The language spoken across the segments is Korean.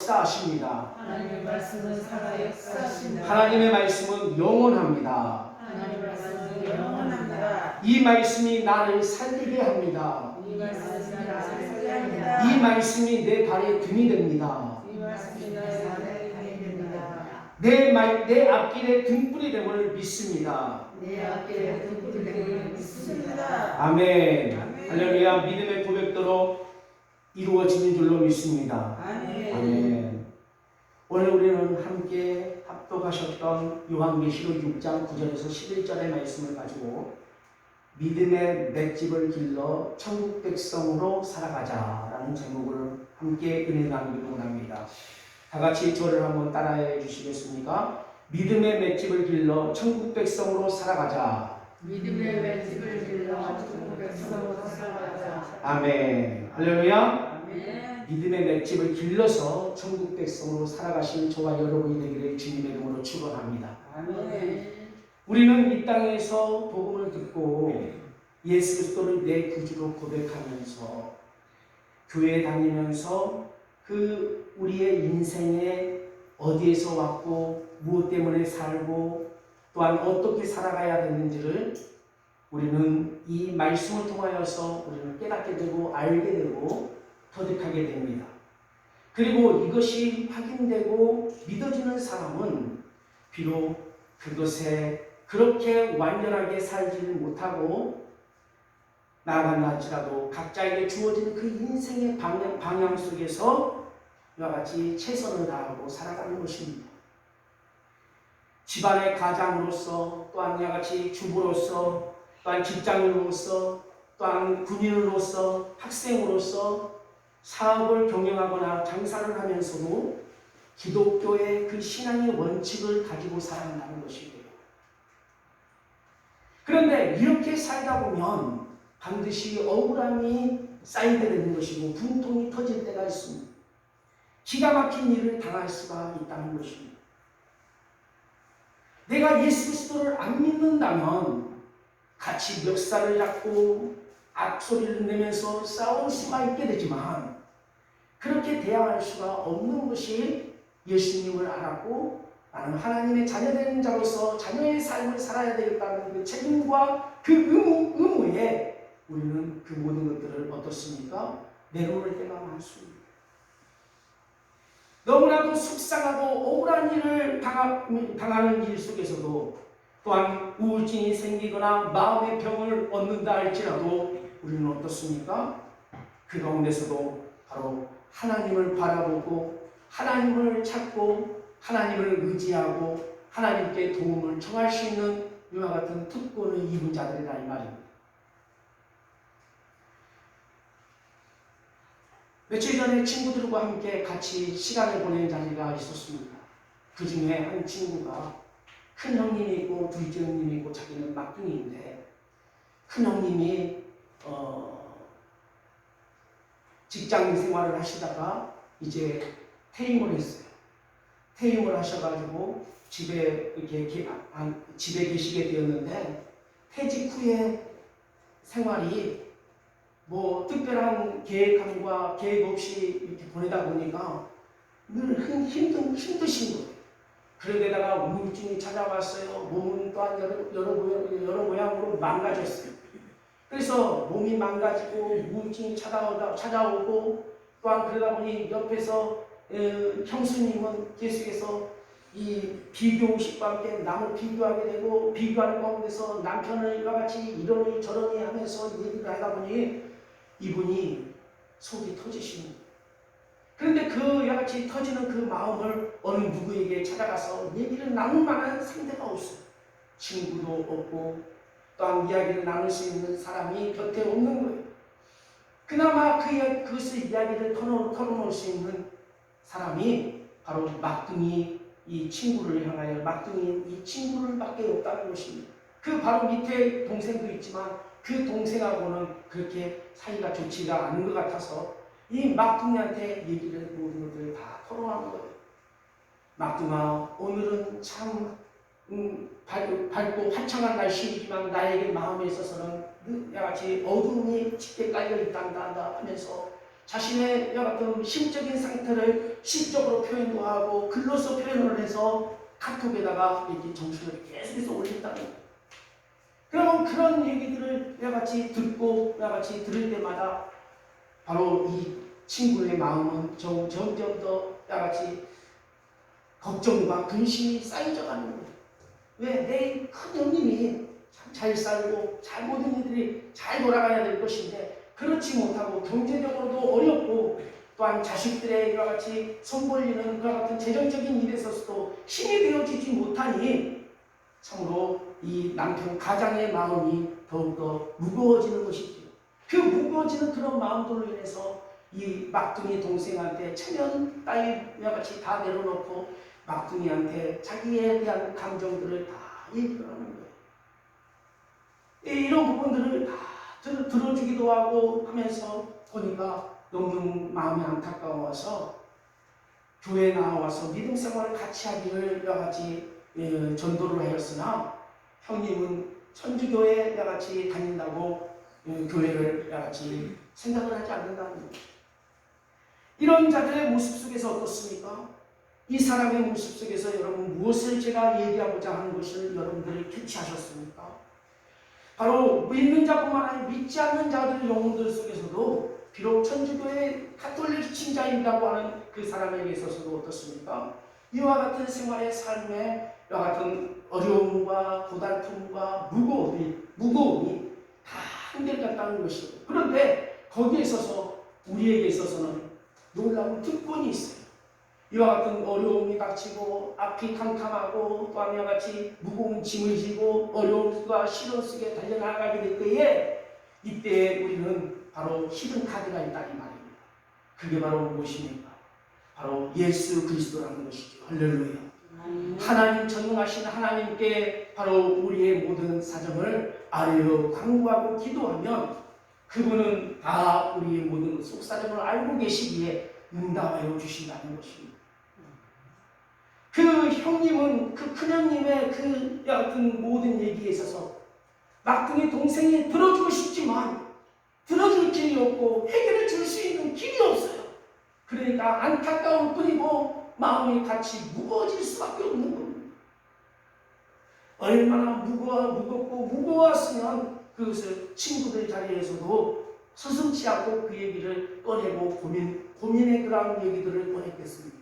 역사하십니다. 하나님의 말씀은 살아 역사하십니다. 하나님의 말씀은 영원합니다. 하나님의 말씀은 영원합니다. 이 말씀이 나를 살리게 합니다. 이 말씀이 나를 살게 합니다. 이 말씀이 내 발의 등이 됩니다. 이 말씀이 나의 발의 등이 됩니다. 내 앞길의 등불이 됨을 믿습니다. 내 앞길에 등불이 됨을 믿습니다. 아멘. 아멘. 할렐루야. 믿음의 고백대로 이루어지는 줄로 믿습니다. 아멘. 아멘. 오늘 우리는 함께 합독하셨던 요한계시록 6장 9절에서 11절의 말씀을 가지고 믿음의 맷집을 길러 천국 백성으로 살아가자라는 제목을 함께 은혜 나누기로 원합니다. 다 같이 저를 한번 따라해 주시겠습니까? 믿음의 맷집을 길러 천국 백성으로 살아가자. 믿음의 맷집을 길러 천국 백성으로 살아가자. 아멘. 할렐루야. 아멘. 믿음의 맷집을 길러서 천국 백성으로 살아가신 저와 여러분이 되기를 주님의 이름으로 축원합니다. 아멘. 우리는 이 땅에서 복음을 듣고 예수 그리스도를 내 구주로 고백하면서 교회 다니면서 그 우리의 인생에 어디에서 왔고 무엇 때문에 살고 또한 어떻게 살아가야 되는지를 우리는 이 말씀을 통하여서 우리는 깨닫게 되고 알게 되고 터득하게 됩니다. 그리고 이것이 확인되고 믿어지는 사람은 비록 그것에 그렇게 완전하게 살지를 못하고 나아간다 할지라도 각자에게 주어진 그 인생의 방향 속에서 이와 같이 최선을 다하고 살아가는 것입니다. 집안의 가장으로서 또한 이와 같이 주부로서 또한 직장인으로서 또한 군인으로서 학생으로서 사업을 경영하거나 장사를 하면서도 기독교의 그 신앙의 원칙을 가지고 살아간다는 것이고요. 그런데 이렇게 살다 보면 반드시 억울함이 쌓이게 되는 것이고 분통이 터질 때가 있습니다. 기가 막힌 일을 당할 수가 있다는 것입니다. 내가 예수 그리스도를 안 믿는다면 같이 멱살을 잡고 악소리를 내면서 싸울 수가 있게 되지만 그렇게 대항할 수가 없는 것이 예수님을 알았고 나는 하나님의 자녀된 자로서 자녀의 삶을 살아야 되겠다는 그 책임과 그 의무에 우리는 그 모든 것들을 어떻습니까? 내놓을 때가 많습니다. 너무나도 속상하고 억울한 일을 당하는 일 속에서도 또한 우울증이 생기거나 마음의 병을 얻는다 할지라도 우리는 어떻습니까? 그 가운데서도 바로 하나님을 바라보고 하나님을 찾고 하나님을 의지하고 하나님께 도움을 청할 수 있는 이와 같은 특권을 입은 자들이라 이 말입니다. 며칠 전에 친구들과 함께 같이 시간을 보낸 자리가 있었습니다. 그 중에 한 친구가 큰 형님이 있고 둘째 형님이 있고 자기는 막둥이인데 큰 형님이 직장 생활을 하시다가 이제 퇴임을 했어요. 퇴임을 하셔가지고 집에 계시게 되었는데 퇴직 후에 생활이 뭐 특별한 계획함과 계획 없이 이렇게 보내다 보니까 늘 힘드신 거예요. 그런데다가 우울증이 찾아왔어요. 몸은 또한 여러 모양으로 망가졌어요. 그래서 몸이 망가지고 우울증이 찾아오고 또한 그러다 보니 옆에서 형수님은 계속해서 이 비교의식과 함께 남을 비교하게 되고 비교하는 가운데서 남편을 이와 같이 이러니 저러니 하면서 얘기를 하다 보니 이분이 속이 터지시는 거예요. 그런데 그와 같이 터지는 그 마음을 어느 누구에게 찾아가서 얘기를 나눌 만한 상대가 없어요. 친구도 없고 또한 이야기를 나눌 수 있는 사람이 곁에 없는 거예요. 그나마 그것을 이야기를 털어놓을 수 있는 사람이 바로 막둥이 이 친구를 향하여 막둥이 이 친구를 밖에 없다는 것입니다. 그 바로 밑에 동생도 있지만 그 동생하고는 그렇게 사이가 좋지가 않은 것 같아서 이 막둥이한테 얘기를 모든 것들을 다 털어놓은 거예요. 막둥아, 오늘은 참 밝고 화창한 날씨이지만 나에게 마음에 있어서는 같이 어둠이 짙게 깔려 있단다 하면서 자신의 어떤 심적인 상태를 시적으로 표현도 하고 글로서 표현을 해서 카톡에다가 이렇게 정신을 계속해서 올린다는 거예요. 그러면 그런 얘기들을 내가 같이 듣고 내가 같이 들을 때마다 바로 이 친구의 마음은 점점 더 내가 같이 걱정과 근심이 쌓여져 가는 거예요. 왜? 내 큰 형님이 참 잘 살고 모든 일들이 잘 돌아가야 될 것인데 그렇지 못하고 경제적으로도 어렵고 또한 자식들의 이와 같이 손 벌리는 그와 같은 재정적인 일에 있어서도 힘이 되어지지 못하니 참으로 이 남편 가장의 마음이 더욱더 무거워지는 것이지요. 그 무거워지는 그런 마음들로 인해서 이 막둥이 동생한테 체면 따위와 같이 다 내려놓고 막둥이한테 자기에 대한 감정들을 다 얘기를 하는 거예요. 이런 부분들을 다 들어주기도 하고 하면서 보니까 너무 마음이 안타까워서 교회에 나와서 믿음 생활을 같이 하기를 여러 가지 전도를 하였으나 형님은 천주교에 여러 가지 다닌다고 교회를 여러 가지 생각을 하지 않는다는 거예요. 이런 자들의 모습 속에서 어떻습니까? 이 사람의 모습 속에서 여러분 무엇을 제가 얘기하고자 하는 것을 여러분들이 캐치하셨습니까? 바로 믿는 자뿐만 아니라 믿지 않는 자들의 영혼들 속에서도 비록 천주교의 가톨릭 신자이라고 하는 그 사람에게 있어서도 어떻습니까? 이와 같은 생활의 삶에 이와 같은 어려움과 고달픔과 무거움이 다 한결같다는 것이고, 그런데 거기에 있어서 우리에게 있어서는 놀라운 특권이 있어요. 이와 같은 어려움이 닥치고 앞이 캄캄하고 또한 이와 같이 무거운 짐을 지고 어려움과 시련 속에 달려나가게 될 때에 이때에 우리는 바로 히든 카드가 있다 이 말입니다. 그게 바로 무엇입니까? 바로 예수 그리스도라는 것이죠. 할렐루야. 하나님 전능하신 하나님께 바로 우리의 모든 사정을 아뢰어 간구하고 기도하면 그분은 다 우리의 모든 속사정을 알고 계시기에 응답하여 주신다는 것입니다. 그 형님은 그 큰형님의 그 같은 모든 얘기에 있어서 막둥이 동생이 들어주고 싶지만 들어줄 길이 없고 해결해 줄 수 있는 길이 없어요. 그러니까 안타까울 뿐이고 마음이 같이 무거워질 수밖에 없는 겁니다. 얼마나 무겁고 무거웠으면 그것을 친구들 자리에서도 서슴지 않고 그 얘기를 꺼내고 고민의 그런 얘기들을 꺼냈겠습니다.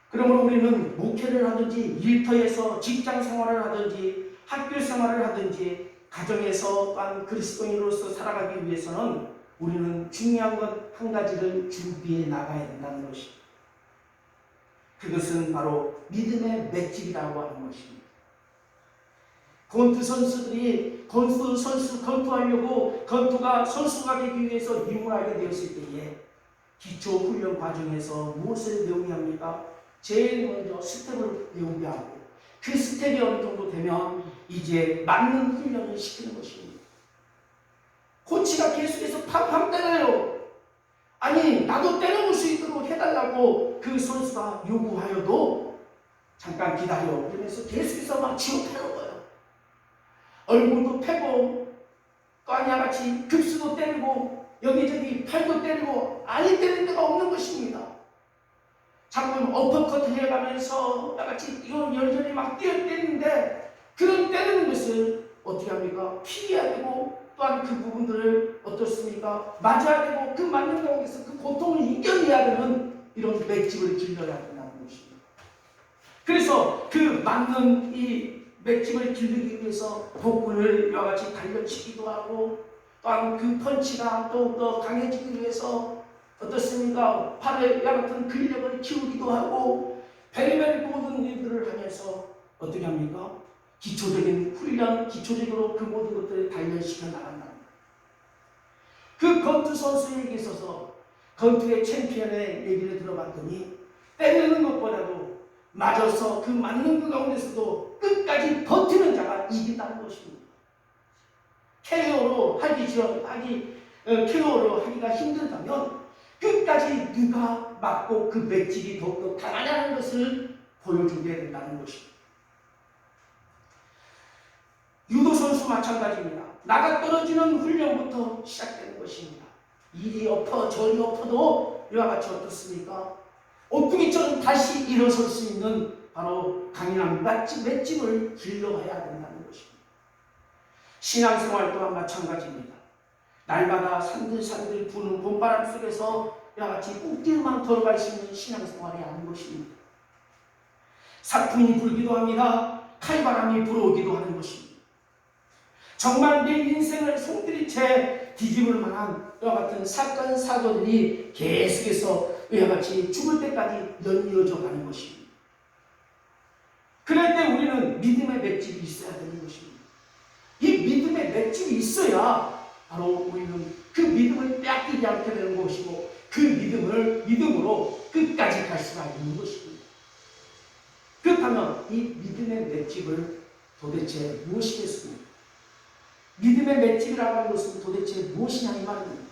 그러므로 우리는 목회를 하든지 일터에서 직장 생활을 하든지 학교 생활을 하든지 가정에서 또한 그리스도인으로서 살아가기 위해서는 우리는 중요한 것 한 가지를 준비해 나가야 된다는 것입니다. 그것은 바로 믿음의 맷집이라고 하는 것입니다. 권투 선수들이 권투하려고 권투가 선수가 되기 위해서 입문하게 되었을 때에 기초 훈련 과정에서 무엇을 배우게 합니까? 제일 먼저 스텝을 배우게 하고 그 스텝이 어느 정도 되면 이제 맞는 훈련을 시키는 것입니다. 코치가 계속해서 팡팡 때려요. 아니 나도 때려볼 수 있도록 해달라고 그 선수가 요구하여도 잠깐 기다려 그러면서 계속해서 막 지옥하는 거예요. 얼굴도 패고 또 아니야 같이 급수도 때리고 여기저기 팔도 때리고 아니 때리는 데가 없는 것입니다. 자꾸 어퍼컷 해가면서 나같이 이거 열전히 막 때리는데 그런 때리는 것을 어떻게 합니까? 피해야 되고 또한 그 부분들을 어떻습니까? 맞아야 되고 그 맞는 가운데서 그 고통을 이겨내야 되는 이런 맷집을 길러야 된다는 것입니다. 그래서 그 맞는 이 맷집을 기르기 위해서 복근을 여러 가지 단련시키기도 하고 또한 그 펀치가 더욱더 강해지기 위해서 어떻습니까? 팔의 같은 근력을 키우기도 하고 베리베리 모든 일들을 하면서 어떻게 합니까? 기초적인 훈련, 기초적으로 그 모든 것들을 단련시켜 나간다. 그 권투 선수에게 있어서 권투의 챔피언의 얘기를 들어봤더니 때리는 것보다도 맞아서 그 맞는 그 가운데서도 끝까지 버티는 자가 이긴다는 것입니다. KO로 하기가 힘들다면 끝까지 누가 맞고 그 맷집이 더욱더 강하냐는 것을 보여주게 된다는 것입니다. 유도 선수 마찬가지입니다. 나가 떨어지는 훈련부터 시작되는 것입니다. 이리 엎어 저리 엎어도 이와 같이 어떻습니까? 오뚜기처럼 다시 일어설 수 있는 바로 강인한 맷집을 길러가야 된다는 것입니다. 신앙생활 또한 마찬가지입니다. 날마다 산들산들 부는 봄바람 속에서 이와 같이 꼭지만 걸어갈 수 있는 신앙생활이 아닌 것입니다. 사풍이 불기도 합니다. 칼바람이 불어오기도 하는 것입니다. 정말 내 인생을 송두리째 뒤집을 만한 이와 같은 사건, 사고들이 계속해서 이와 같이 죽을 때까지 연이어져 가는 것입니다. 그럴 때 우리는 믿음의 맷집이 있어야 되는 것입니다. 이 믿음의 맷집이 있어야 바로 우리는 그 믿음을 빼앗기지 않게 되는 것이고 그 믿음으로 끝까지 갈 수가 있는 것입니다. 그렇다면 이 믿음의 맷집을 도대체 무엇이겠습니까? 믿음의 맷집이라고 하는 것은 도대체 무엇이냐 이 말입니다.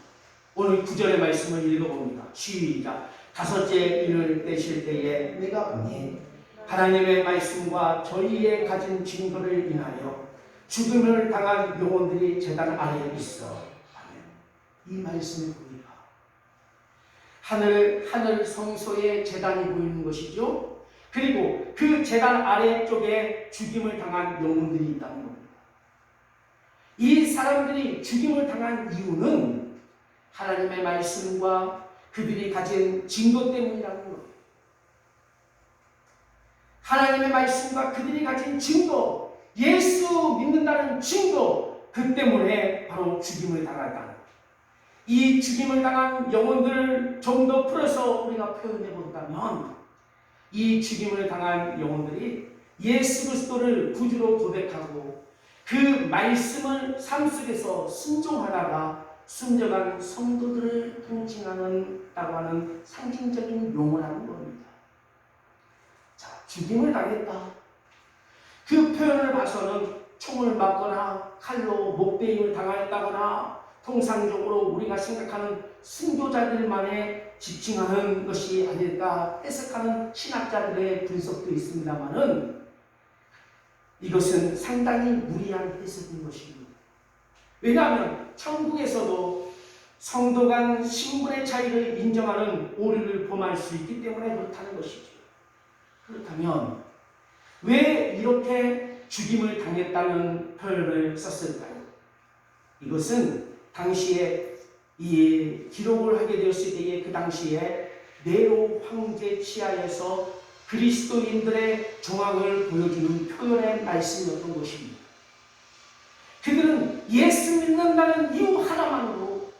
오늘 9절의 말씀을 읽어봅니다. 시작. 다섯째 인을 떼실 때에 내가 보니 하나님의 말씀과 저희의 가진 증거를 인하여 죽음을 당한 영혼들이 제단 아래에 있어. 이 말씀을 보니까 하늘 성소에 제단이 보이는 것이죠. 그리고 그 제단 아래쪽에 죽임을 당한 영혼들이 있다는 겁니다. 이 사람들이 죽임을 당한 이유는 하나님의 말씀과 그들이 가진 증거 때문이라는 겁니다. 하나님의 말씀과 그들이 가진 증거, 예수 믿는다는 증거, 그 때문에 바로 죽임을 당했다. 이 죽임을 당한 영혼들을 좀 더 풀어서 우리가 표현해 본다면 이 죽임을 당한 영혼들이 예수 그리스도를 구주로 고백하고 그 말씀을 삶 속에서 순종하다가 순종한 성도들을 통칭하는다고 하는 상징적인 용어라는 겁니다. 자, 죽임을 당했다. 그 표현을 봐서는 총을 맞거나 칼로 목베임을 당했다거나 통상적으로 우리가 생각하는 순교자들만의 지칭하는 것이 아닐까 해석하는 신학자들의 분석도 있습니다만은 이것은 상당히 무리한 해석인 것입니다. 왜냐하면 천국에서도 성도 간 신분의 차이를 인정하는 오류를 범할 수 있기 때문에 그렇다는 것이죠. 그렇다면 왜 이렇게 죽임을 당했다는 표현을 썼을까요? 이것은 당시에 이 기록을 하게 되었을 때에 그 당시에 네로 황제 치하에서 그리스도인들의 정황을 보여주는 표현의 말씀이었던 것입니다. 그들은 예수 믿는다는 이유 하나만으로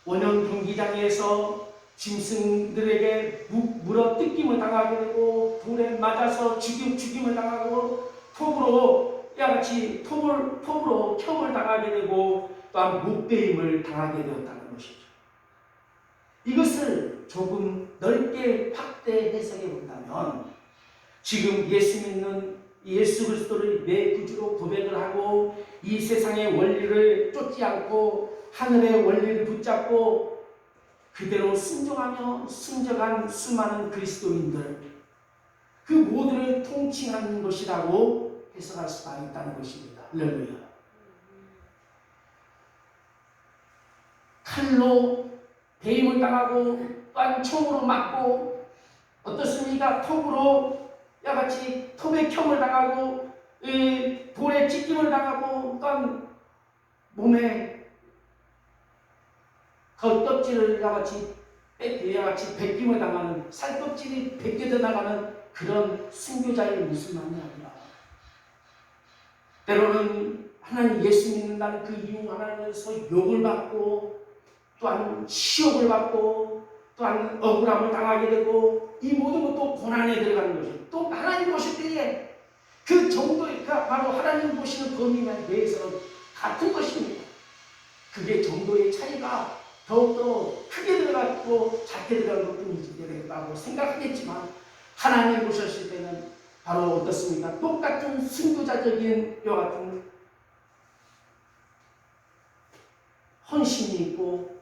원형 경기장에서 짐승들에게 물어 뜯김을 당하게 되고 돌에 맞아서 죽임을 당하고 톱으로 야같이 톱으로 켬을 당하게 되고 또한 목베임을 당하게 되었다는 것이죠. 이것을 조금 넓게 확대 해석해 본다면 지금 예수 믿는 예수 그리스도를 내 구주로 고백을 하고 이 세상의 원리를 쫓지 않고 하늘의 원리를 붙잡고 그대로 순종하며 순종한 수많은 그리스도인들 그 모두를 통칭하는 것이라고 해석할 수가 있다는 것입니다. 할렐루야. 칼로 배임을 당하고 또한 총으로 맞고 어떻습니까? 톱으로 야같이 톱에 켬을 당하고 돌에 찢김을 당하고 또한 몸에 겉껍질을 야같이 벗김을 당하는 살껍질이 벗겨져 나가는 그런 순교자의 모습만이 아니라 때로는 하나님 예수 믿는다는 그 이유 하나님에서 욕을 받고 또한 시험을 받고 또한 억울함을 당하게 되고 이 모든 것도 고난에 들어가는 것이죠. 또 하나님 보실 때에 그 정도의 바로 하나님 보시는 범위에 대해서는 같은 것입니다. 그게 정도의 차이가 더욱더 크게 들어갔고 작게 들어간 것뿐이라고 생각하겠지만 하나님 보셨을 때는 바로 어떻습니까? 똑같은 순교자적인 이와 같은 헌신이 있고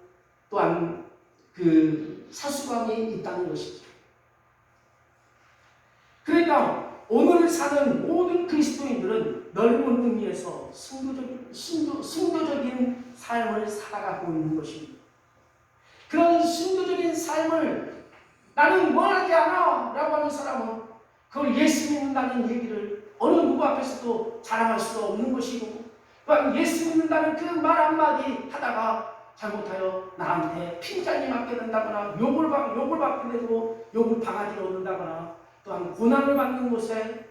또한 그 사수감이 있다는 것이죠. 그러니까 오늘 사는 모든 그리스도인들은 넓은 의미에서 순교적인 삶을 살아가고 있는 것입니다. 그런 순교적인 삶을 나는 원하지 않아 라고 하는 사람은 그걸 예수 믿는다는 얘기를 어느 누구 앞에서도 자랑할 수 없는 것이고, 또한 예수 믿는다는 그 말 한마디 하다가 잘못하여 나한테 핀잔이 맞게 된다거나 욕을 받게 되고 욕을 바가지로 얻는다거나 또한 고난을 받는 것을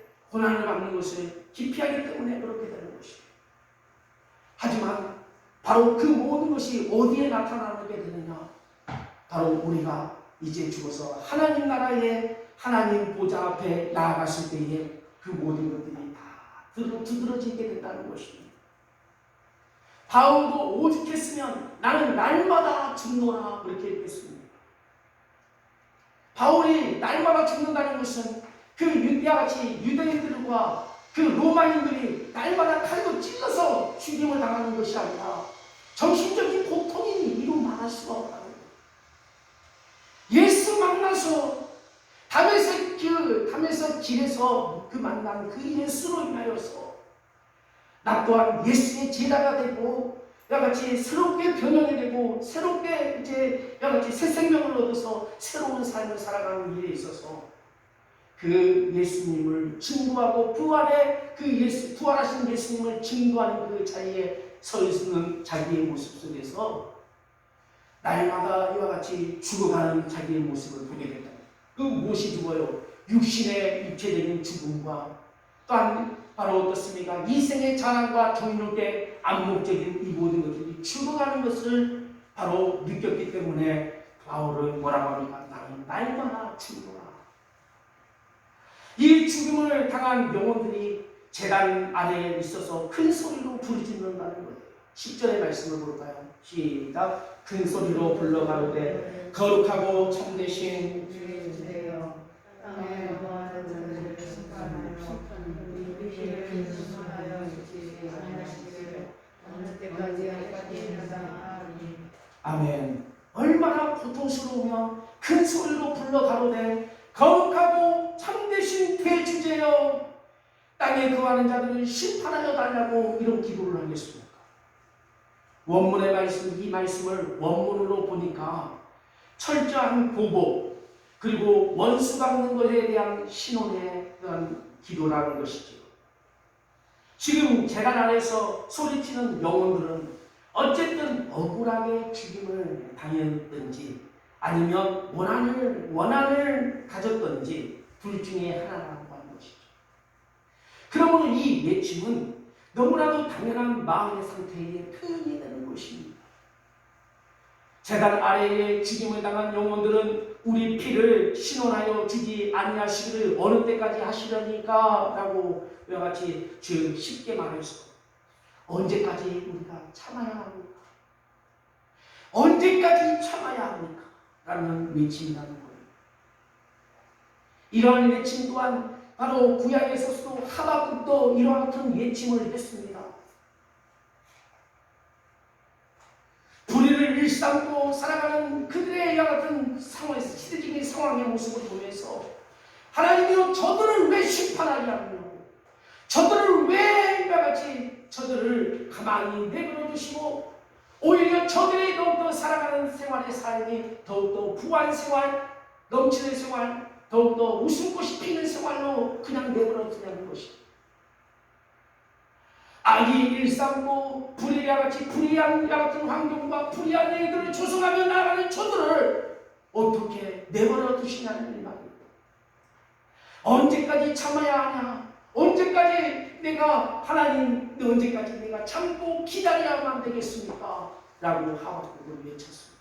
기피하기 때문에 그렇게 되는 것입니다. 하지만 바로 그 모든 것이 어디에 나타나게 되느냐? 바로 우리가 이제 죽어서 하나님 나라에 하나님 보좌 앞에 나아갔을 때에 그 모든 것들이 다 두드러지게 된다는 것입니다. 바울도 오죽했으면 나는 날마다 죽노라 그렇게 얘기했습니다. 바울이 날마다 죽는다는 것은 그 유대같이 유대인들과 그 로마인들이 날마다 칼로 찔러서 죽임을 당하는 것이 아니라 정신적인 고통이 이루 말할 수가 없다는 거예요. 예수 만나서 담에서 길에서 그 만난 그 예수로 인하여서 나 또한 예수의 제자가 되고 야같이 새롭게 변형이 되고 새롭게 이제 야같이 새 생명을 얻어서 새로운 삶을 살아가는 일에 있어서 그 예수님을 증거하고 부활하신 예수님을 증거하는 그 자리에 서 있는 자기의 모습 속에서 날마다 이와 같이 죽어가는 자기의 모습을 보게 된다. 그 무엇이 죽어요? 육신의 육체적인 죽음과 또한 바로 어떻습니까? 이생의 자랑과 정욕의 암묵적인 이 모든 것들이 죽어가는 것을 바로 느꼈기 때문에 바울은 뭐라고 합니까? 나는 날마다 죽노라. 이 죽음을 당한 영혼들이 제단 아래에 있어서 큰 소리로 부르짖는다는 거예요. 10절의 말씀을 볼까요? 시작. 큰 소리로 불러 가로되 거룩하고 참되신 주여 땅에 거하는 자들을 심판하여 우리 피를 인수하여 주시기 아니하시기를 어느 때까지 하시겠나이다. 아멘. 얼마나 고통스러우면 큰 소리로 불러 가로되 거룩하고 참되신 대주제여 땅에 거하는 자들을 심판하여 달라고 이런 기도를 하겠습니까? 원문의 말씀, 이 말씀을 원문으로 보니까 철저한 보복 그리고 원수 갚는 것에 대한 신혼에 대한 기도라는 것이죠. 지금 재단 안에서 소리치는 영혼들은 어쨌든 억울하게 죽임을 당했든지 아니면 원한을 가졌든지 둘 중에 하나라고 하는 것이죠. 그러므로 이 외침은 너무나도 당연한 마음의 상태의 표현이 되는 것입니다. 재단 아래에 죽임을 당한 영혼들은 우리 피를 신원하여 주지 아니하시기를 어느 때까지 하시려니까 라고 이와 같이 쉽게 말해서 언제까지 우리가 참아야 합니까? 언제까지 참아야 합니까? 라는 외침이라는 거예요. 이러한 외침 또한 바로 구약에서도 하박국도 이와 같은 외침을 했습니다. 불의를 일삼고 살아가는 그들의 이와 같은 상황에서 시대적인 상황의 모습을 보면서 하나님이여 저들을 왜 심판하지 않냐고 저들을 왜 이와 같이 저들을 가만히 내버려 두시고 오히려 저들이 더욱더 살아가는 생활의 삶이 더욱더 부한 생활, 넘치는 생활, 더욱더 웃음꽃이 피는 생활로 그냥 내버려 두냐는 것입니다. 악이 일삼고 불의와 같이 불의한 같은 환경과 불의한 얘기들을 조성하며 나아가는 저들을 어떻게 내버려 두시냐는 말입니다. 언제까지 참아야 하냐? 언제까지 내가 참고 기다려야만 되겠습니까? 라고 하박국을 외쳤습니다.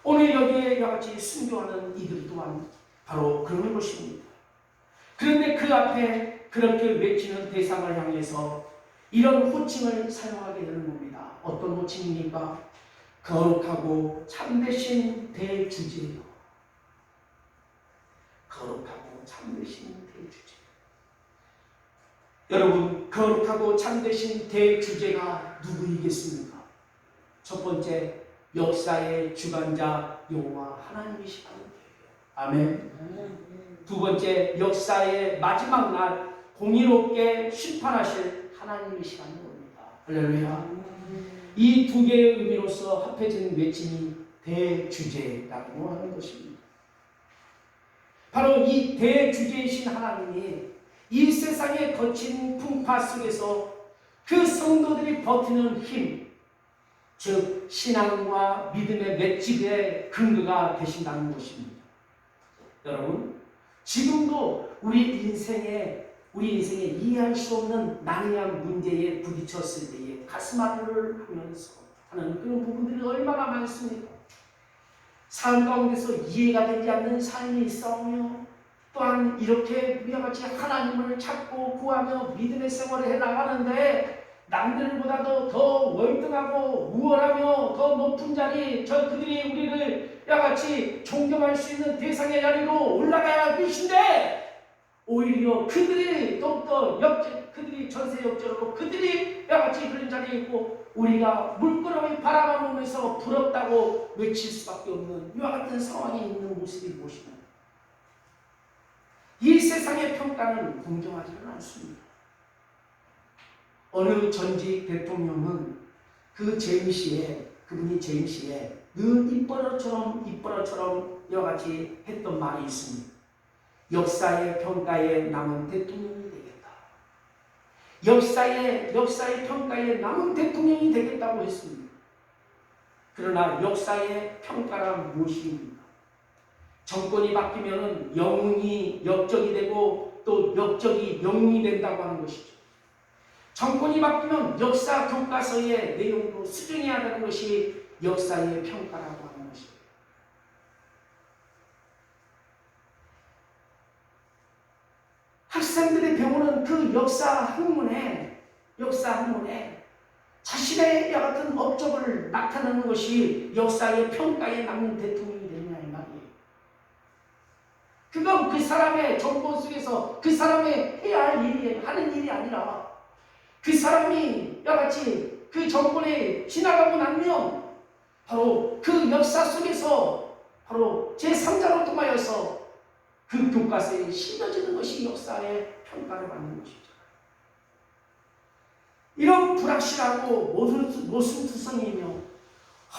오늘 여기에 이와 같이 순교하는 이들 또한 바로 그런 것입니다. 그런데 그 앞에 그렇게 외치는 대상을 향해서 이런 호칭을 사용하게 되는 겁니다. 어떤 호칭입니까? 거룩하고 참되신 대주제요. 거룩하고 참되신 대주제. 여러분, 거룩하고 참되신 대주제가 누구이겠습니까? 첫 번째, 역사의 주관자 여호와 하나님이시라는 거예요. 아멘. 두 번째, 역사의 마지막 날 공의롭게 심판하실 하나님이시라는 겁니다. 할렐루야. 이 두 개의 의미로서 합해진 외침이 대주제라고 하는 것입니다. 바로 이 대주제이신 하나님이 이 세상의 거친 풍파 속에서 그 성도들이 버티는 힘, 즉 신앙과 믿음의 맷집의 근거가 되신다는 것입니다. 여러분, 지금도 우리 인생에 이해할 수 없는 난해한 문제에 부딪혔을 때에 가슴 아프를 하면서 하는 그런 부분들이 얼마나 많습니까? 삶 가운데서 이해가 되지 않는 삶이 있어오며 또한 이렇게 위와 같이 하나님을 찾고 구하며 믿음의 생활을 해나가는데 남들보다도 더 월등하고 우월하며 더 높은 자리, 그들이 우리를 이와 같이 존경할 수 있는 대상의 자리로 올라가야 할 것인데 오히려 그들이 더욱더 그들이 전세 역적으로 그들이 이와 같이 그런 자리에 있고 우리가 물끄러미 바라만 보면서 부럽다고 외칠 수밖에 없는 이와 같은 상황에 있는 모습이 무엇이냐? 이 세상의 평가는 공정하지는 않습니다. 어느 전직 대통령은 그분이 재임시에 늘 입버릇처럼 이와 같이 했던 말이 있습니다. 역사의 평가에 남은 대통령이 되겠다. 역사의 평가에 남은 대통령이 되겠다고 했습니다. 그러나 역사의 평가란 무엇입니까? 정권이 바뀌면 영웅이 역적이 되고 또 역적이 영웅이 된다고 하는 것이죠. 정권이 바뀌면 역사 교과서의 내용으로 수정해야 되는 것이 역사의 평가라고 하는 것입니다. 학생들이 배우는 그 역사 학문에 자신의 같은 업적을 나타내는 것이 역사의 평가에 남는 대통령이 되느냐 이 말이에요. 그건 그 사람의 정권 속에서 그 사람이 해야 할 하는 일이 아니라 그 사람이 같이 그 정권에 지나가고 나면 바로 그 역사 속에서 바로 제3자로 통하여서 그 교과서에 실려지는 것이 역사의 평가를 받는 것이죠. 이런 불확실하고 모순투성이며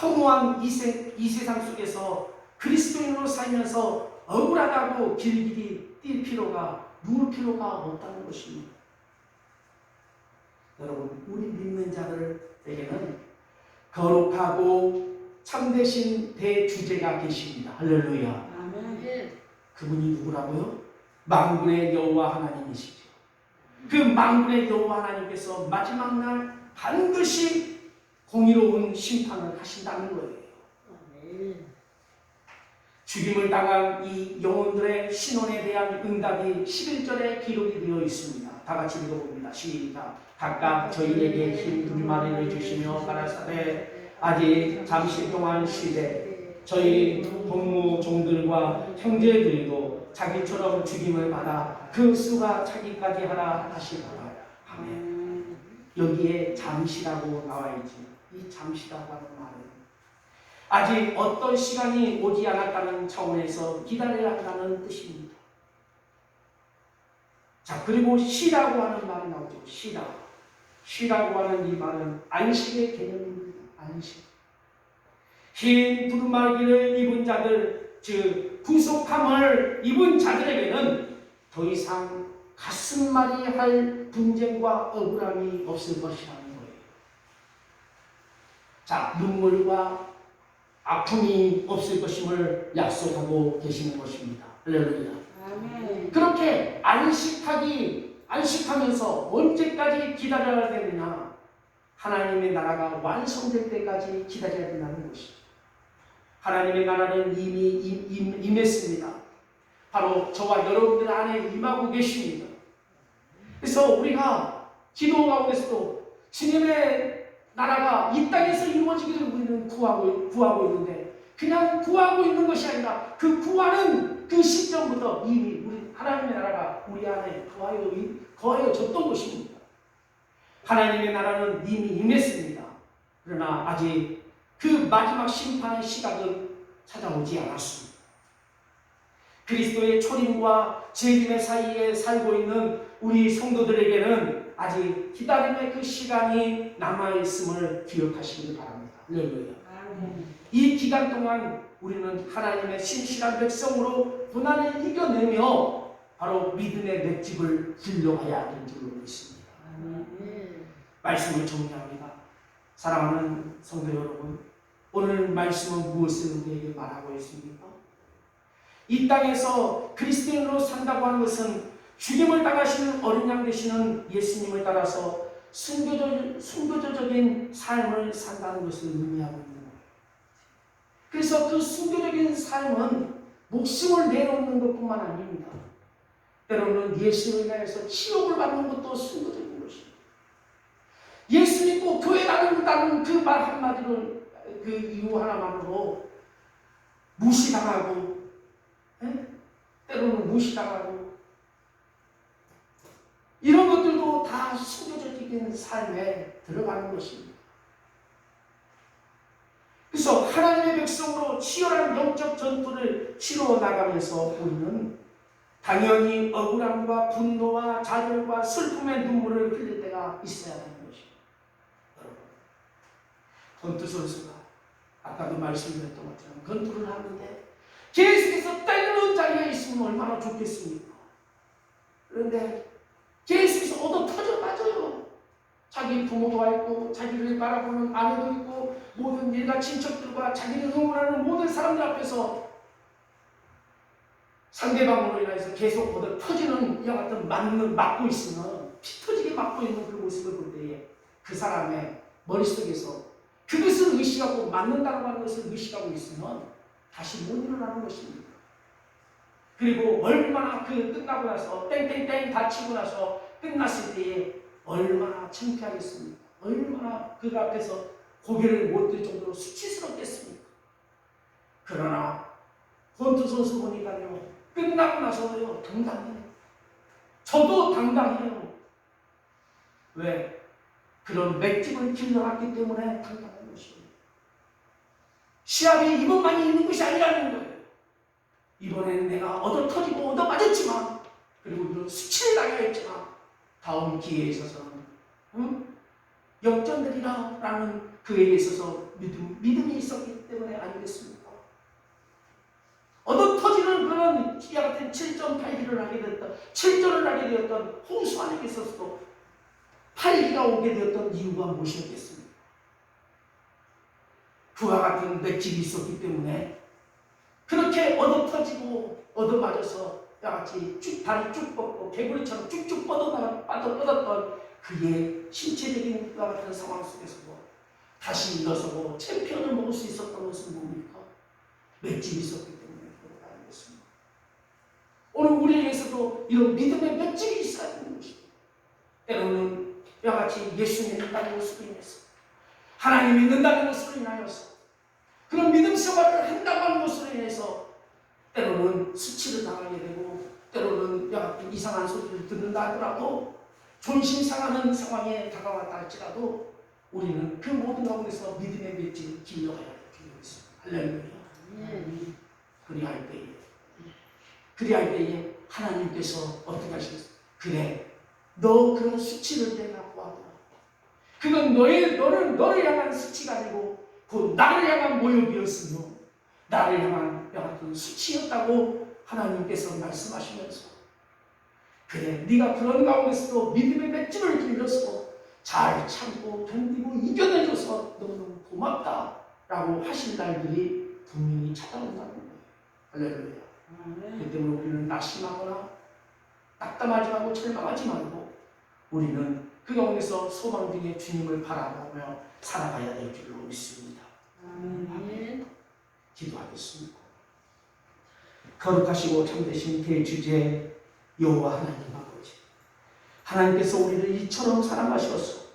허무한 이 세상 속에서 그리스도인으로 살면서 억울하다고 길길이 누울 필요가 없다는 것입니다. 여러분, 우리 믿는 자들에게는 거룩하고 참되신 대주제가 계십니다. 할렐루야. 아멘. 그분이 누구라고요? 만군의 여호와 하나님이시죠. 그 만군의 여호와 하나님께서 마지막 날 반드시 공의로운 심판을 하신다는 거예요. 아멘. 죽임을 당한 이 영혼들의 신원에 대한 응답이 11절에 기록이 되어 있습니다. 다 같이 읽어봅니다. 시작. 각각 저희에게 흰 두루마리를 주시며 가라사대 아직 잠시 동안 쉬되 저희 동무 종들과 형제들도 자기처럼 죽임을 받아 그 수가 차기까지 하라 하시더라. 아멘. 여기에 잠시라고 나와 있지. 이 잠시라고 하는 말은 아직 어떤 시간이 오지 않았다는 차원에서 기다려야 한다는 뜻입니다. 자, 그리고 쉬라고 하는 말이 나오죠. 쉬라고 하는 이 말은 안식의 개념입니다. 안식. 흰 두루마기를 입은 자들, 즉 구속함을 입은 자들에게는 더 이상 가슴앓이 할 분쟁과 억울함이 없을 것이라는 거예요. 자, 눈물과 아픔이 없을 것임을 약속하고 계시는 것입니다. 할렐루야. 아멘. 그렇게 안식하면서 언제까지 기다려야 되느냐? 하나님의 나라가 완성될 때까지 기다려야 된다는 것이죠. 하나님의 나라는 이미 임했습니다. 바로 저와 여러분들 안에 임하고 계십니다. 그래서 우리가 기도 가운데서도 주님의 나라가 이 땅에서 이루어지기를 우리는 구하고 있는데 그냥 구하고 있는 것이 아니라 그 구하는 그 시점부터 이미 우리 하나님의 나라가 우리 안에 거하여졌던 것입니다. 하나님의 나라는 이미 임했습니다. 그러나 아직 그 마지막 심판의 시각은 찾아오지 않았습니다. 그리스도의 초림과 재림의 사이에 살고 있는 우리 성도들에게는 아직 기다림의 그 시간이 남아있음을 기억하시길 바랍니다. 할렐루야. 이 기간 동안 우리는 하나님의 신실한 백성으로 고난을 이겨내며 바로 믿음의 맷집을 길러가야 하는 줄로 믿습니다. 말씀을 정리합니다. 사랑하는 성도 여러분, 오늘 말씀은 무엇을 우리에게 말하고 있습니까? 이 땅에서 그리스도인으로 산다고 하는 것은 죽임을 당하시는 어린 양 되시는 예수님을 따라서 순교적인 삶을 산다는 것을 의미하고 있는 거예요. 그래서 그 순교적인 삶은 목숨을 내놓는 것뿐만 아닙니다. 때로는 예수를 인하여서 치욕을 받는 것도 순교적인 것입니다. 예수 믿고 교회 다닌다는 그 말 한마디로, 그 이유 하나만으로 무시당하고, 때로는 무시당하고, 이런 것들도 다 순교적인 삶에 들어가는 것입니다. 그래서 하나님의 백성으로 치열한 영적 전투를 치러 나가면서 우리는 당연히 억울함과 분노와 좌절과 슬픔의 눈물을 흘릴 때가 있어야 하는 것입니다. 여러분, 권투 선수가 아까도 말씀드렸던 것처럼 권투를 하는데 계속해서 때리는 자리에 있으면 얼마나 좋겠습니까? 그런데 계속해서 얻어 터져 맞아요. 자기 부모가 있고 자기를 바라보는 아내도 있고 모든 일가 친척들과 자기를 응원하는 모든 사람들 앞에서 상대방으로 인해서 계속 얻어 터지는 이와 같은 맞고 있으면 피 터지게 맞고 있는 그 모습을 볼 때에 그 사람의 머릿속에서 그것을 의식하고 맞는다고 하는 것을 의식하고 있으면 다시 못 일어나는 것입니다. 그리고 얼마나 그 끝나고 나서 땡땡땡 다치고 나서 끝났을 때에 얼마나 창피하겠습니까? 얼마나 그 앞에서 고개를 못 들 정도로 수치스럽겠습니까? 그러나 권투 선수 보니까요, 끝나고 나서요 당당해요. 저도 당당해요. 왜? 그런 맷집을 길러놨기 때문에 당당한 것입니다. 시합이 이것만이 있는 것이 아니라는 거예요. 이번에는 내가 얻어 터지고 얻어 맞았지만, 그리고 이런 수치를 당했지만 다음 기회에 있어서는 역전되리라 라는 그에게 있어서 믿음이 있었기 때문에 아니겠습니까? 얻어 터지는 그런 기아 같은 7.8기를 하게 됐던, 7전을 하게 되었던 홍수환에게 있어서도 8기가 오게 되었던 이유가 무엇이었겠습니까? 그와 같은 맷집이 있었기 때문에 그렇게 얻어 터지고 얻어 맞아서 야같이 다리 쭉 뻗고 개구리처럼 쭉쭉 뻗었던 그의 신체적인 그와 같은 상황 속에서도 다시 일어서고 챔피언을 먹을 수 있었던 것은 뭡니까? 맷집이 있었기 때문에 그런 거 아니겠습니까? 오늘 우리에게서도 이런 믿음의 맷집이 있어야 하는 것입니다. 때로는 야같이 예수 믿는다는 것으로 인해서, 하나님 믿는다는 것으로 인하여서, 그런 믿음 생활을 한다고 하는 것으로 인해서 때로는 수치를 당하게 되고, 때로는 야같은 이상한 소리를 듣는다 하더라도, 존심 상하는 상황에 다가왔다 할지라도 우리는 그 모든 가운데서 믿음의 맷집을 길러가야 할 필요가 있습니다. 할렐루야. 그리할 때에 하나님께서 어떻게 하시겠어요? 그래, 너 그런 수치를 내가 보았더라. 그건 너를 향한 수치가 아니고 곧 나를 향한 모욕이었으며 나를 향한 여하튼 수치였다고 하나님께서 말씀하시면서, 그래, 네가 그런 가운데서도 믿음의 맷집을 길러서 잘 참고 견디고 이겨내줘서 너무너무 고맙다라고 하실 날들이 분명히 찾아온다는 거예요. 할렐루야. 그 때문에 우리는 낙심하거나 낙담하지 말고 절망하지 말고 우리는 그 가운데서 소망 중에 주님을 바라보며 살아가야 될 줄로 믿습니다. 아멘. 기도하겠습니다. 거룩하시고 참되신 대주제 여호와 하나님 아버지, 하나님께서 우리를 이처럼 사랑하셔서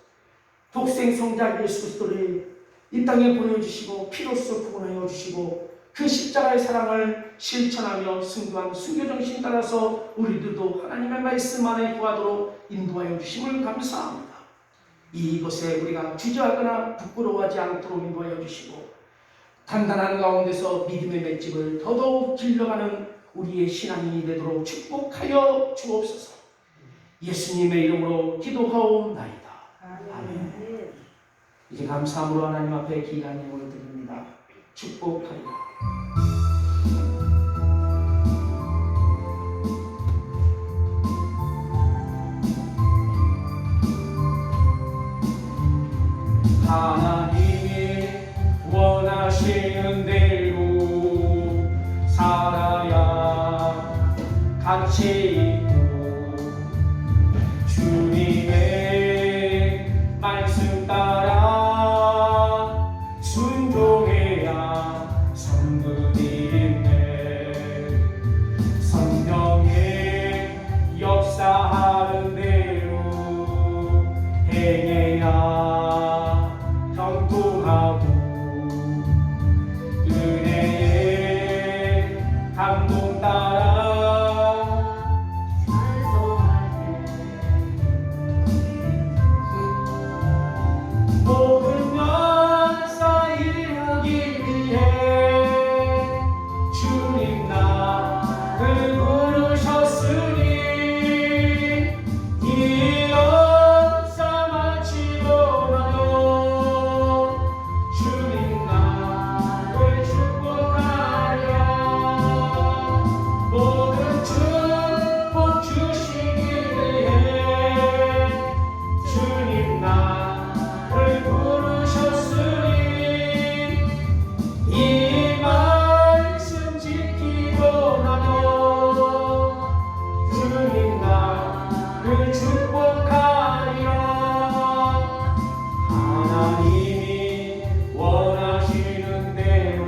독생 성자 예수 그리스도를 이 땅에 보내주시고 피로써 구원하여 주시고 그 십자가의 사랑을 실천하며 순교한 순교정신 따라서 우리들도 하나님의 말씀 안에 구하도록 인도하여 주심을 감사합니다. 이것에 우리가 주저하거나 부끄러워하지 않도록 인도하여 주시고 단단한 가운데서 믿음의 맷집을 더더욱 길러가는 우리의 신앙이 되도록 축복하여 주옵소서. 예수님의 이름으로 기도하옵나이다. 아멘. 이제 감사함으로 하나님 앞에 귀한 예물을 드립니다. 축복하리라. 하나님이 원하시는 대로 살아야 가치 있고 주님의 말씀 따라 순종해야 성분이 있네. 성령의 역사하는 대로 행해야 경통하고 은혜의 감동 따라 모든 역사 이루기 위해 주님 나를 부르셨으니 이 역사 마치고 나도 주님 나를 축복하랴. 모든 축복 주시기 위해 주님 나를 부르셨으니 이 말씀 지키고 나도 주님 나를 축복하리라. 하나님이 원하시는 대로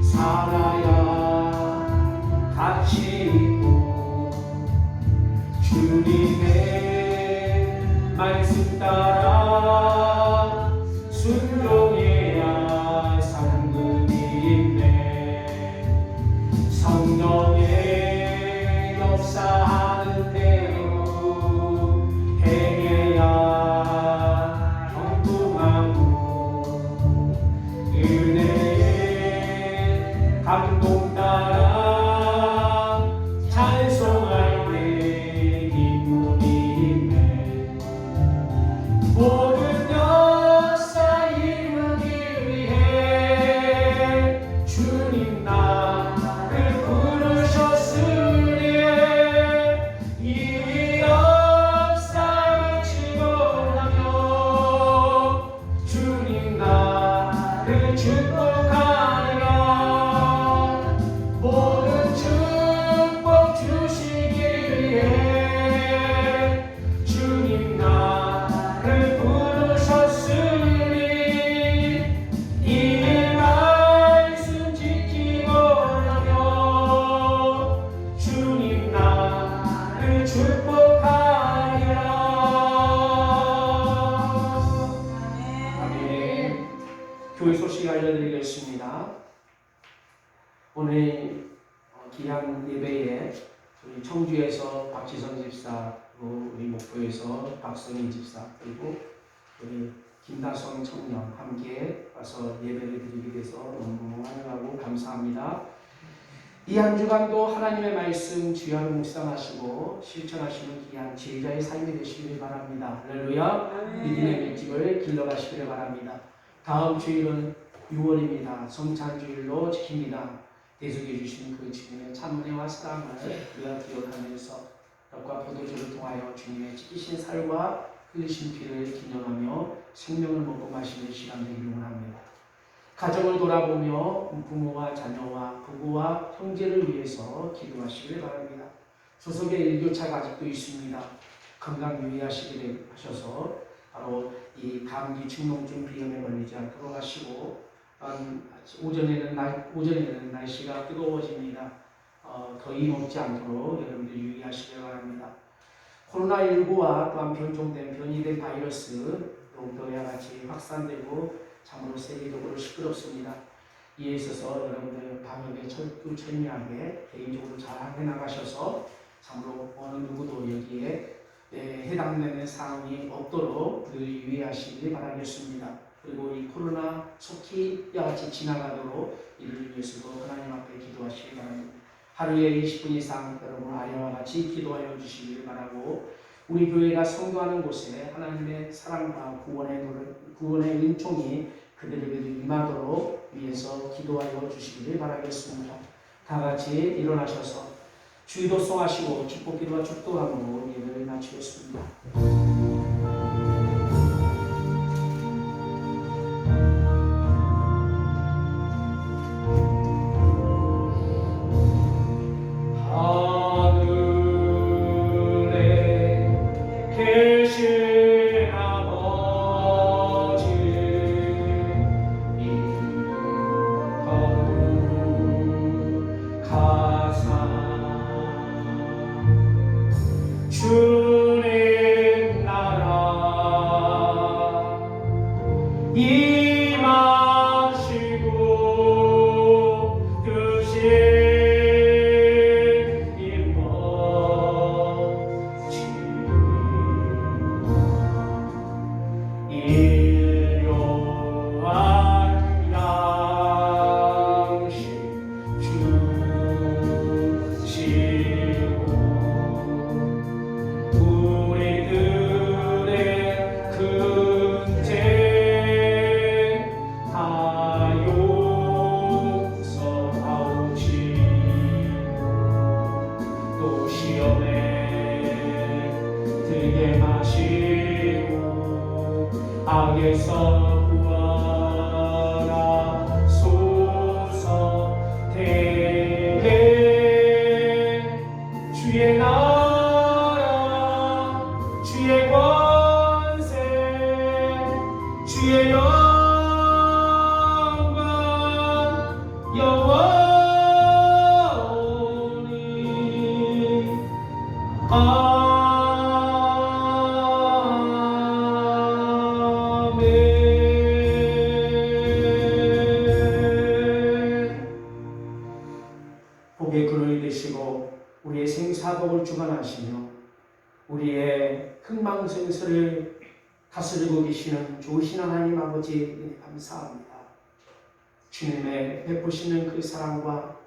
살아야 가치 있고 주님의 말씀 따라 순종해야 상급이 있네. 성령의 역사하는 대로 행해야 경통하고 은혜의 감동 따라 찬송할 때 기쁨이 있네. 모든 역사 이루기 위해 주님 나를 부르셨으니 이 역사 마치고 나면 주님 나를 축복하리라. 모든 축복 주시기 위해 주님 나를 부르셨으니 이 말씀 지키고 나면 주님 나를 축복하리라. 아멘. 교회 소식 알려드리겠습니다. 오늘 귀한 예배에 우리 청주에서 박지선 집사, 그리고 우리 목포에서 박선희 집사, 그리고 우리 김다성 청년 함께 와서 예배를 드리게 돼서 너무 환영하고 감사합니다. 이 한 주간도 하나님의 말씀 주야로 묵상하시고 실천하시는 귀한 제자의 삶이 되시기를 바랍니다. 할렐루야. 믿음의 밀집을 길러가시기를 바랍니다. 다음 주일은 6월입니다. 성찬주일로 지킵니다. 대속해 주신 그 주님의 참은혜와 사랑을 우리가 기억하면서 떡과 포도주를 통하여 주님의 지키신 살과 흘리신 피를 기념하며 생명을 먹고 마시는 시간 되기를 원합니다. 가정을 돌아보며 부모와 자녀와 부부와 형제를 위해서 기도하시길 바랍니다. 소속의 일교차가 아직도 있습니다. 건강 유의하시기를 하셔서 바로 이 감기 축농증 비염에 걸리지 않도록 하시고 오전에는 날씨가 뜨거워집니다. 더위 먹지 않도록 여러분들 유의하시길 바랍니다. 코로나19와 또한 변종된 변이된 바이러스 더욱더와 같이 확산되고 참으로 세계적으로 시끄럽습니다. 이에 있어서 여러분들 방역에 철두철미하게 개인적으로 잘 해나가셔서 참으로 어느 누구도 여기에 해당되는 상황이 없도록 늘 유의하시길 바라겠습니다. 그리고 이 코로나 속히 이와 같이 지나가도록 이를 위해서도 하나님 앞에 기도하시기 바랍니다. 하루에 20분 이상 여러분 아이와 같이 기도하여 주시길 바라고, 우리 교회가 성도하는 곳에 하나님의 사랑과 구원의 은총이 그들에게 임하도록 위해서 기도하여 주시기를 바라겠습니다. 다 같이 일어나셔서 주기도송하시고 축복기도와 축도함으로 예배를 마치겠습니다. 주님 나라 임하시고 그 신임 멋지 일용할 양식 주시고 우리들의 근죄 다 용서하옵시고 또 시험에 들게 마시고 악에서 구하소서. 대개 주의 나라 주의 권세 주의 영광 영원히 아멘. 복의 근원이 되시고 우리의 생사복을 주관하시며 우리의 흥망성쇠를 다스리고 계시는 좋으신 하나님 아버지 감사합니다. 주님의 베푸시는 그 사랑과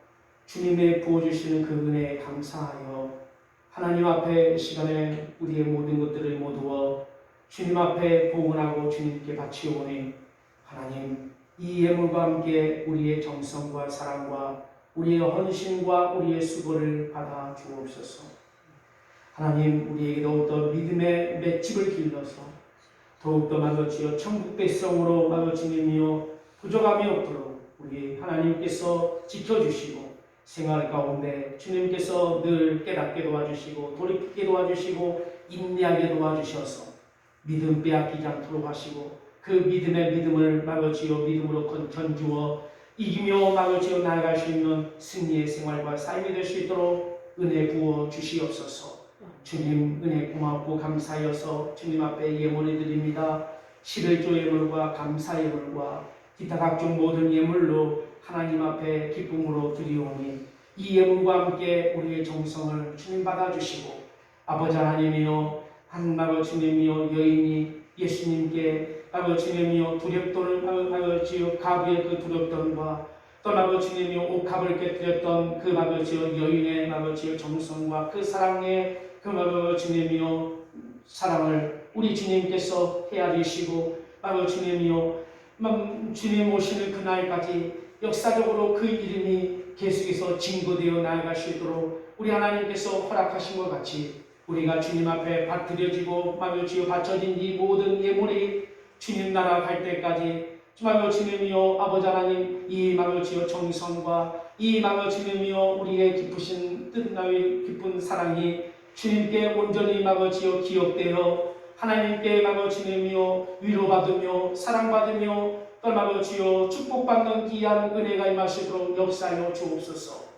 주님의 부어주시는 그 은혜에 감사하여 하나님 앞에 시간에 우리의 모든 것들을 모두어 주님 앞에 봉헌하고 주님께 바치오니 하나님 이 예물과 함께 우리의 정성과 사랑과 우리의 헌신과 우리의 수고를 받아 주옵소서. 하나님 우리에게 더욱더 믿음의 맷집을 길러서 더욱더 마주치어 천국 백성으로 마주치며 부족함이 없도록 우리 하나님께서 지켜주시고 생활 가운데 주님께서 늘 깨닫게 도와주시고 돌이키게 도와주시고 인내하게 도와주셔서 믿음 빼앗기지 않도록 하시고 그 믿음의 믿음을 마주치어 믿음으로 견주어 이기며 마주치어 나아갈 수 있는 승리의 생활과 삶이 될 수 있도록 은혜 부어 주시옵소서. 주님 은혜 고맙고 감사하여서 주님 앞에 예물을 드립니다. 11조 예물과 감사 예물과 기타 각종 모든 예물로 하나님 앞에 기쁨으로 드리오니 이 예물과 함께 우리의 정성을 주님 받아주시고 아버지 하나님이여 한나가 주님이여 여인이 예수님께 아버지 주님이여 두렵돈을 아버지여 가부의 그 두렵돈과 또 아버지 주님이여 옥합을 깨뜨렸던 그 아버지여 여인의 아버지여 정성과 그 사랑의 그 아버지 주님이여 사랑을 우리 주님께서 헤아리시고 아버지 주님이여 주님 오시는 그날까지 역사적으로 그 이름이 계속해서 증거되어 나아갈 수 있도록 우리 하나님께서 허락하신 것 같이 우리가 주님 앞에 받들여지고 마주치어 바쳐진 이 모든 예물이 주님 나라 갈 때까지 주님이여 아버지 하나님 이 마주치어 정성과 이 마주치며 우리의 기쁘신 뜻나의 기쁜 사랑이 주님께 온전히 마주치어 기억되어 하나님께 마주치며 위로받으며 사랑받으며 또 마주치어 축복받는 귀한 은혜가 임하시도록 역사하여 주옵소서.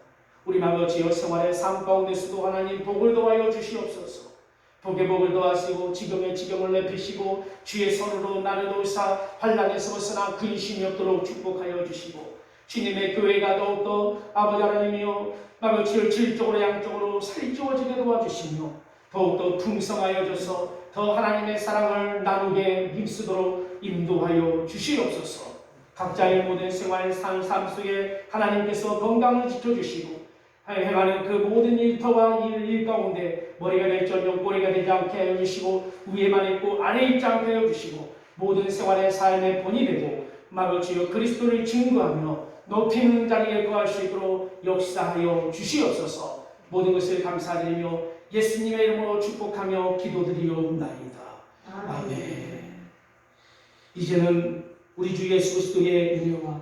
우리 마주치어 생활의 삶 가운데서도 하나님 복을 더하여 주시옵소서. 복의 복을 더하시고 지경의 지경을 내피시고 주의 손으로 나를 도우사 환난에서 벗어나 근심이 없도록 축복하여 주시고 주님의 교회가 더욱더 아버지 하나님이여 마주치어 질적으로 양적으로 살찌워지게 도와주시며 더욱더 풍성하여져서 더 하나님의 사랑을 나누게 힘쓰도록 인도하여 주시옵소서. 각자의 모든 생활 삶 속에 하나님께서 건강을 지켜주시고 행하는 그 모든 일터와 일 가운데 머리가 될지언정 꼬리가 되지 않게 하여 주시고 위에만 있고 아래 있지 않게 하여 주시고 모든 생활의 삶의 본이 되고 마로 주여 그리스도를 증거하며 높이는 자리에 거할 수 있도록 역사하여 주시옵소서. 모든 것을 감사드리며 예수님의 이름으로 축복하며 기도드리옵나이다. 아멘. 이제는 우리 주 예수 그리스도의 은혜와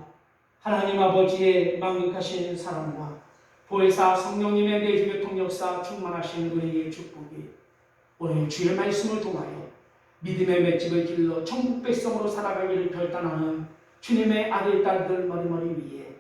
하나님 아버지의 만극하신 사랑과 보혜사 성령님의 내주의 통역사 충만하신 은혜의 축복이 오늘 주의 말씀을 통하여 믿음의 맷집을 길러 천국 백성으로 살아가기를 결단하는 주님의 아들 딸들 머리머리 위에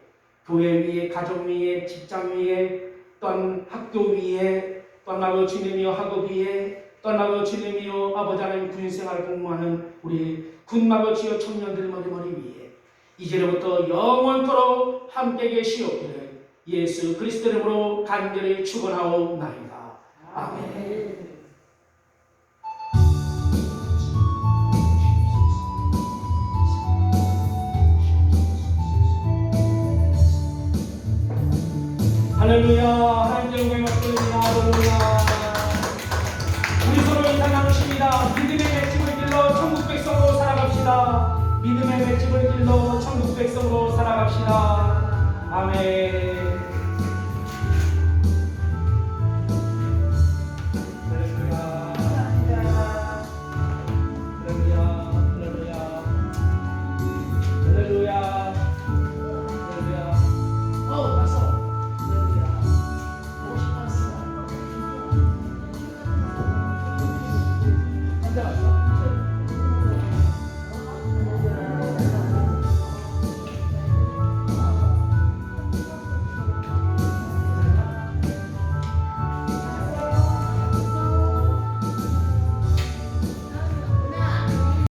교회 위에 가정 위에 직장 위에 또한 학교 위에 또한 아버지 주님이여 학업 위에 또한 아버지 주님이여 아버지 하나님 군생활 공무하는 우리 군마버지여 청년들 머리머리 위에 이제로부터 영원토록 함께 계시옵기를 예수 그리스도 이름으로 간절히 축원하옵나이다. 아멘. 할렐루야. 하나님께 영광을 받습니다. 할렐루야. 우리 서로 인사 나누십니다. 믿음의 맷집을 길러 천국 백성으로 살아갑시다. 믿음의 맷집을 길러 천국 백성으로 살아갑시다. 아멘.